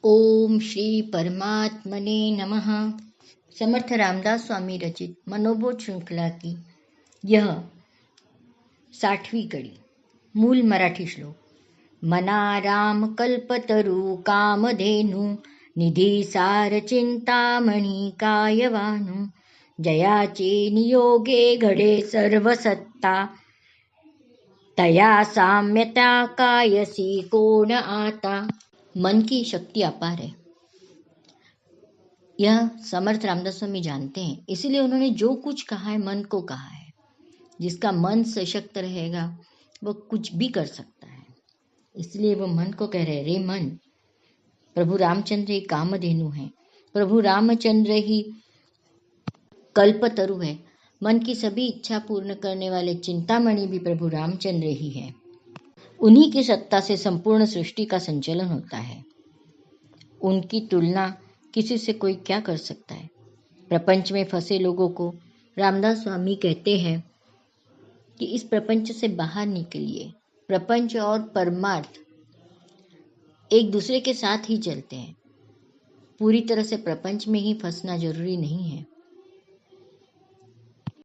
ओम श्री परमात्मने नमः। समर्थ रामदास स्वामी रचित मनोबोध श्रृंखला की यह 60वीं कड़ी। मूल मराठी श्लोक। मना राम कल्पतरु कामधेनु निधी सार चिंतामणी कायवानु जयाचे नियोगे घडे सर्व सत्ता तया साम्यता कायसी कोण आता। मन की शक्ति अपार है, यह समर्थ रामदास स्वामी जानते हैं। इसीलिए उन्होंने जो कुछ कहा है मन को कहा है। जिसका मन सशक्त रहेगा वो कुछ भी कर सकता है। इसलिए वो मन को कह रहे, रे मन, प्रभु रामचंद्र ही कामधेनु है, प्रभु रामचंद्र ही कल्पतरु है। मन की सभी इच्छा पूर्ण करने वाले चिंतामणि भी प्रभु रामचंद्र ही है। उन्हीं की सत्ता से संपूर्ण सृष्टि का संचालन होता है। उनकी तुलना किसी से कोई क्या कर सकता है। प्रपंच में फंसे लोगों को रामदास स्वामी कहते हैं कि इस प्रपंच से बाहर निकलिए। प्रपंच और परमार्थ एक दूसरे के साथ ही चलते हैं। पूरी तरह से प्रपंच में ही फंसना जरूरी नहीं है।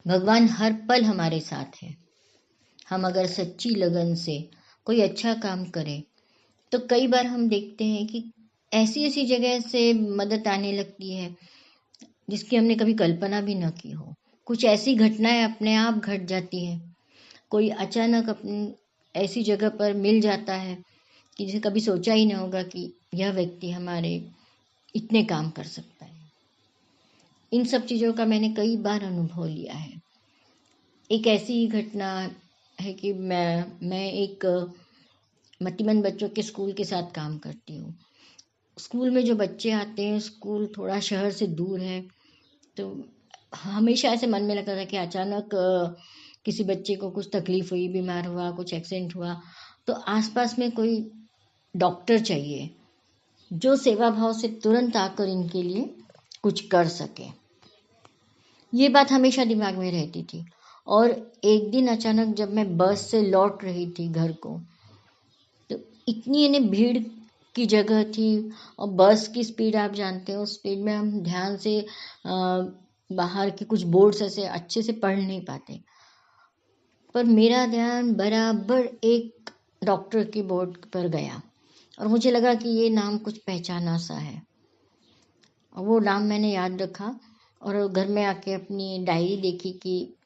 भगवान हर पल हमारे साथ है। हम अगर सच्ची लगन से कोई अच्छा काम करें तो कई बार हम देखते हैं कि ऐसी ऐसी जगह से मदद आने लगती है जिसकी हमने कभी कल्पना भी न की हो। कुछ ऐसी घटनाएं अपने आप घट जाती हैं। कोई अचानक अपनी ऐसी जगह पर मिल जाता है कि जिसे कभी सोचा ही ना होगा कि यह व्यक्ति हमारे इतने काम कर सकता है। इन सब चीज़ों का मैंने कई बार अनुभव लिया है। एक ऐसी ही घटना है कि मैं एक मतिमंद बच्चों के स्कूल के साथ काम करती हूँ। स्कूल में जो बच्चे आते हैं, स्कूल थोड़ा शहर से दूर है, तो हमेशा ऐसे मन में लगता था कि अचानक किसी बच्चे को कुछ तकलीफ हुई, बीमार हुआ, कुछ एक्सीडेंट हुआ, तो आसपास में कोई डॉक्टर चाहिए जो सेवा भाव से तुरंत आकर इनके लिए कुछ कर सके। ये बात हमेशा दिमाग में रहती थी। और एक दिन अचानक जब मैं बस से लौट रही थी घर को, तो इतनी यानी भीड़ की जगह थी और बस की स्पीड आप जानते हो, उस स्पीड में हम ध्यान से बाहर के कुछ बोर्ड्स ऐसे अच्छे से पढ़ नहीं पाते। पर मेरा ध्यान बराबर एक डॉक्टर की बोर्ड पर गया और मुझे लगा कि ये नाम कुछ पहचाना सा है। और वो नाम मैंने याद रखा और घर में आके अपनी डायरी देखी कि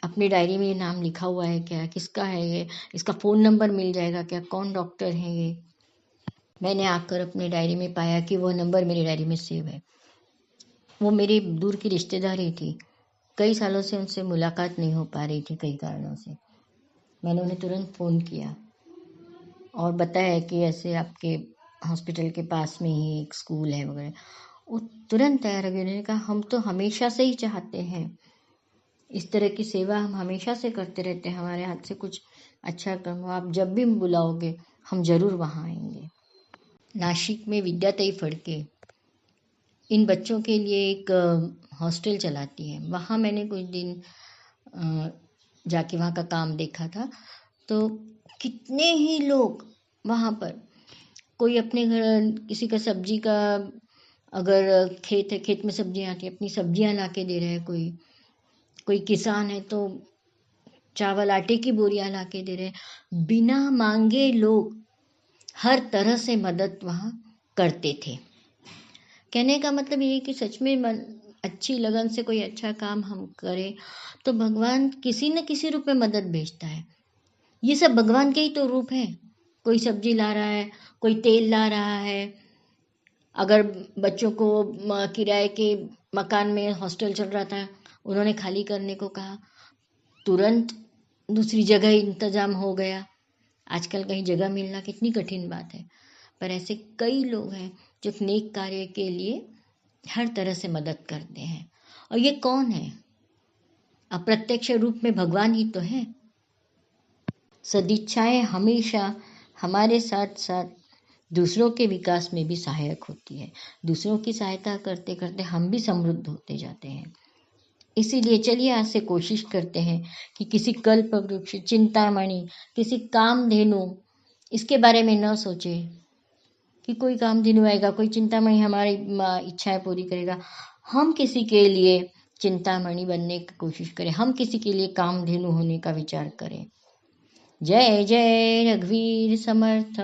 अपनी डायरी में ये नाम लिखा हुआ है क्या, किसका है ये, इसका फ़ोन नंबर मिल जाएगा क्या, कौन डॉक्टर है ये। मैंने आकर अपनी डायरी में पाया कि वो नंबर मेरी डायरी में सेव है। वो मेरी दूर की रिश्तेदारी थी। कई सालों से उनसे मुलाकात नहीं हो पा रही थी कई कारणों से। मैंने उन्हें तुरंत फ़ोन किया और बताया कि ऐसे आपके हॉस्पिटल के पास में ही एक स्कूल है वगैरह। वो तुरंत तैयार हो गए। उन्होंने कहा, हम तो हमेशा से ही चाहते हैं, इस तरह की सेवा हम हमेशा से करते रहते हैं, हमारे हाथ से कुछ अच्छा काम हो, आप जब भी बुलाओगे हम ज़रूर वहाँ आएंगे। नासिक में विद्याताई फड़के इन बच्चों के लिए एक हॉस्टल चलाती है। वहाँ मैंने कुछ दिन जाके वहाँ का काम देखा था। तो कितने ही लोग वहाँ पर, कोई अपने घर किसी का सब्जी का, अगर खेत है, खेत में सब्जियाँ आती हैं, अपनी सब्जियाँ ला के दे रहे हैं। कोई किसान है तो चावल आटे की बोरियां ला के दे रहे हैं। बिना मांगे लोग हर तरह से मदद वहाँ करते थे। कहने का मतलब ये है कि सच में अच्छी लगन से कोई अच्छा काम हम करें तो भगवान किसी न किसी रूप में मदद भेजता है। ये सब भगवान के ही तो रूप हैं। कोई सब्जी ला रहा है, कोई तेल ला रहा है। अगर बच्चों को किराए के मकान में हॉस्टल चल रहा था, उन्होंने खाली करने को कहा, तुरंत दूसरी जगह इंतजाम हो गया। आजकल कहीं जगह मिलना कितनी कठिन बात है, पर ऐसे कई लोग हैं जो नेक कार्य के लिए हर तरह से मदद करते हैं। और ये कौन है? अप्रत्यक्ष रूप में भगवान ही तो है। सदिच्छाएं हमेशा हमारे साथ साथ दूसरों के विकास में भी सहायक होती है। दूसरों की सहायता करते करते हम भी समृद्ध होते जाते हैं। इसीलिए चलिए आज से कोशिश करते हैं कि किसी कल्प वृक्ष, चिंतामणि, किसी कामधेनु, इसके बारे में न सोचे कि कोई कामधेनु आएगा, कोई चिंतामणि हमारी इच्छाएं पूरी करेगा। हम किसी के लिए चिंतामणि बनने की कोशिश करें, हम किसी के लिए कामधेनु होने का विचार करें। जय जय रघुवीर समर्थ।